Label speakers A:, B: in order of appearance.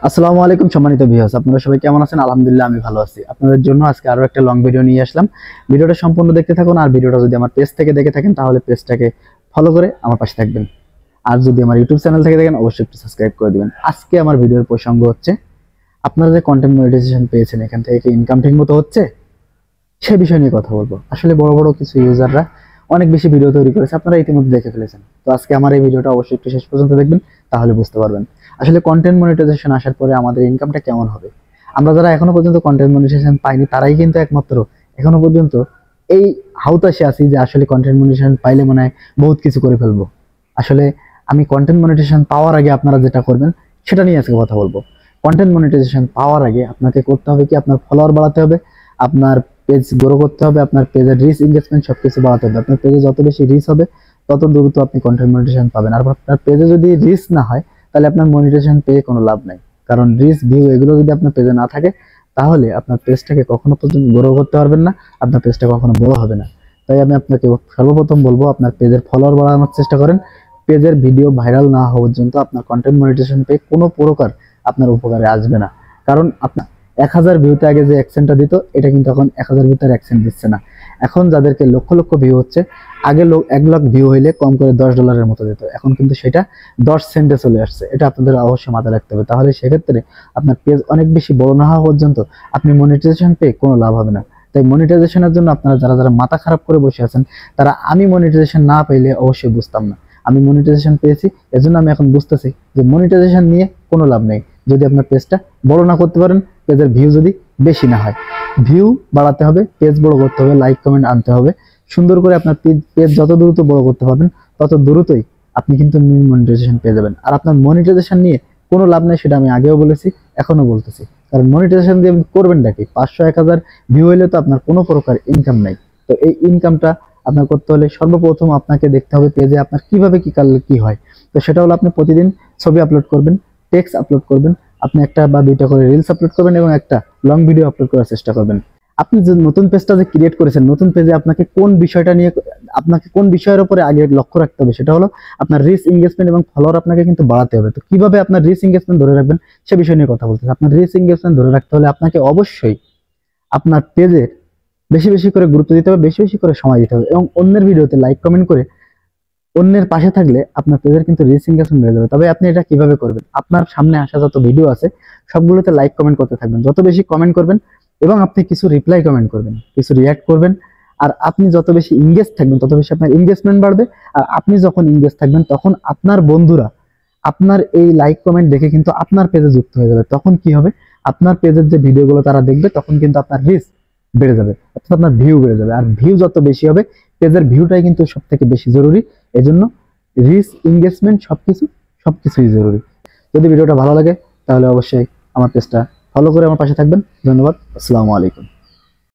A: আসসালামু আলাইকুম সম্মানিত ভিউয়ার্স, আপনারা সবাই কেমন আছেন? আলহামদুলিল্লাহ আমি ভালো আছি। আপনাদের জন্য আজকে আরো একটা লং ভিডিও নিয়ে আসলাম। ভিডিওটা সম্পূর্ণ দেখতে থাকুন। আর ভিডিওটা যদি আমার পেজ থেকে দেখে থাকেন তাহলে পেজটাকে ফলো করে আমার পাশে থাকবেন। আর যদি আমার ইউটিউব চ্যানেল থেকে দেখেন অবশ্যই একটু সাবস্ক্রাইব করে দিবেন। আজকে আমার ভিডিওর প্রসঙ্গ হচ্ছে আপনারা যে কন্টেন্ট মনিটাইজেশন পেয়েছেন এখান থেকে কি ইনকাম ঠিকমতো হচ্ছে সে বিষয় নিয়ে কথা বলবো। আসলে বড় বড় কিছু ইউজাররা অনেক বেশি ভিডিও তৈরি করেছে, আপনারা ইতিমধ্যে দেখে ফেলেছেন। তো আজকে আমার এই ভিডিওটা অবশ্যই একটু শেষ পর্যন্ত দেখবেন, তাহলে বুঝতে পারবেন আসলে কন্টেন্ট মনিটাইজেশন আসার পরে আমাদের ইনকামটা কেমন হবে। আমরা যারা এখনো পর্যন্ত কন্টেন্ট মনিটাইজেশন পাইনি তারাই কিন্তু একমাত্র এখনো পর্যন্ত এই হাউতাশে আছি যে আসলে কন্টেন্ট মনিটাইজেশন পাইলে মনে হয় বহুত কিছু করে ফেলবো। আসলে আমি কন্টেন্ট মনিটাইজেশন পাওয়ার আগে আপনারা যেটা করবেন সেটা নিয়ে আজকে কথা বলবো। কন্টেন্ট মনিটাইজেশন পাওয়ার আগে আপনাকে করতে হবে কি, আপনার ফলোয়ার বাড়াতে হবে, আপনার পেজ গ্রো করতে হবে, আপনার পেজের রিচ এনগেজমেন্ট সবকিছু বাড়াতে হবে। আপনার পেজে যত বেশি রিচ হবে তত দ্রুত আপনি কন্টেন্ট মনিটাইজেশন পাবেন। আর আপনার পেজে যদি রিচ না হয় তাহলে আপনার মনিটাইজেশন পেয়ে কোনো লাভ নাই। কারণ রিচ ভিউ এগুলো যদি আপনার পেজে না থাকে তাহলে আপনার পেজটাকে কখনো পর্যন্ত গ্রো করতে পারবেন না, আপনার পেজটা কখনো বড় হবে না। তাই আমি আপনাকে সর্বপ্রথম বলবো আপনার পেজের ফলোয়ার বাড়ানোর চেষ্টা করেন। পেজের ভিডিও ভাইরাল না হওয়া পর্যন্ত আপনার কন্টেন্ট মনিটাইজেশন পেয়ে কোনো প্রকার আপনার উপকারে আসবে না। কারণ আপনার 1000 ভিউতে আগে যে অ্যাকশনটা দিত এটা কিন্তু এখন 1000 ভিউতে অ্যাকশন দিচ্ছে না। এখন যাদেরকে লক্ষ লক্ষ ভিউ হচ্ছে, আগে 1 লাখ ভিউ হইলে কম করে $10 মতো দিত, এখন কিন্তু সেটা 10 সেন্টে চলে আসছে। এটা আপনাদের অবশ্যই মাথায় রাখতে হবে। তাহলে সেক্ষেত্রে আপনার পেজ অনেক বেশি বড় না হওয়া পর্যন্ত আপনি মনিটাইজেশন পেয়ে কোনো লাভ হবে না। তাই মনিটাইজেশনের জন্য আপনারা যারা যারা মাথা খারাপ করে বসে আছেন তারা আমি মনিটাইজেশন না পাইলে অবশ্যই বুঝতাম না, আমি মনিটাইজেশন পেয়েছি এজন্য আমি এখন বুঝতেছি যে মনিটাইজেশন নিয়ে কোনো লাভ নেই যদি আপনার পেজটা বড় না করতে পারেন, পেজের ভিউ যদি বেশি না হয়। ভিউ বাড়াতে হবে, পেজ বড় করতে হবে, লাইক কমেন্ট আনতে হবে। সুন্দর করে আপনার পেজ যত দ্রুত বড় করতে পারবেন তত দ্রুতই আপনি কিন্তু মনিটাইজেশন পেয়ে যাবেন। আর আপনার মনিটাইজেশন নিয়ে কোনো লাভ নেই, সেটা আমি আগেও বলেছি এখনো বলতেছি। কারণ মনিটাইজেশন দিয়ে করবেন নাকি, 500-1000 ভিউ হইলে তো আপনার কোনো প্রকার ইনকাম নাই। তো এই ইনকামটা আপনার করতে হলে সর্বপ্রথম আপনাকে দেখতে হবে পেজে আপনার কিভাবে কি করলে কি হয়। তো সেটা হলো আপনি প্রতিদিন ছবি আপলোড করবেন, টেক্সট আপলোড করবেন, আপনি একটা বা দুইটা করে রিলস আপলোড করবেন এবং একটা লং ভিডিও আপলোড করার চেষ্টা করবেন। আপনি যে নতুন পেজটা যে ক্রিয়েট করেছেন, নতুন পেজে আপনাকে কোন বিষয়টা নিয়ে, আপনাকে কোন বিষয়ের উপরে আগে লক্ষ্য রাখতে হবে সেটা হলো আপনার রিচ এনগেজমেন্ট এবং ফলোয়ার আপনাকে কিন্তু বাড়াতে হবে। তো কিভাবে আপনার রিচ এনগেজমেন্ট ধরে রাখবেন সে বিষয় নিয়ে কথা বলতেছি। আপনার রিচ এনগেজমেন্ট ধরে রাখতে হলে আপনাকে অবশ্যই আপনার পেজে বেশি বেশি করে গুরুত্ব দিতে হবে, বেশি বেশি করে সময় দিতে হবে এবং অন্যের ভিডিওতে লাইক কমেন্ট করে অন্যের পাশে থাকলে আপনার পেজের কিন্তু রিচ এনগেজমেন্ট বেড়ে যাবে। তবে আপনি এটা কিভাবে করবেন, আপনার সামনে আসা যত ভিডিও আছে সবগুলোতে লাইক কমেন্ট করতে থাকবেন। যত বেশি কমেন্ট করবেন এবং আপনি কিছু রিপ্লাই কমেন্ট করবেন, কিছু রিয়াক্ট করবেন, আর আপনি যত বেশি ইংগেজ থাকবেন তত বেশি আপনার এনগেজমেন্ট বাড়বে। আর আপনি যখন ইংগেজ থাকবেন তখন আপনার বন্ধুরা আপনার এই লাইক কমেন্ট দেখে কিন্তু আপনার পেজে যুক্ত হয়ে যাবে। তখন কি হবে, আপনার পেজের যে ভিডিওগুলো তারা দেখবে তখন কিন্তু আপনার রিচ বেড়ে যাবে, অর্থাৎ আপনার ভিউ বেড়ে যাবে। আর ভিউ যত বেশি হবে, পেজের ভিউটাই কিন্তু সব থেকে বেশি জরুরি। এজন্য রিচ এনগেজমেন্ট সবকিছুই জরুরি। যদি ভিডিওটা ভালো লাগে তাহলে অবশ্যই আমার পেজটা ফলো করে আমার পাশে থাকবেন। ধন্যবাদ। আসসালামু আলাইকুম।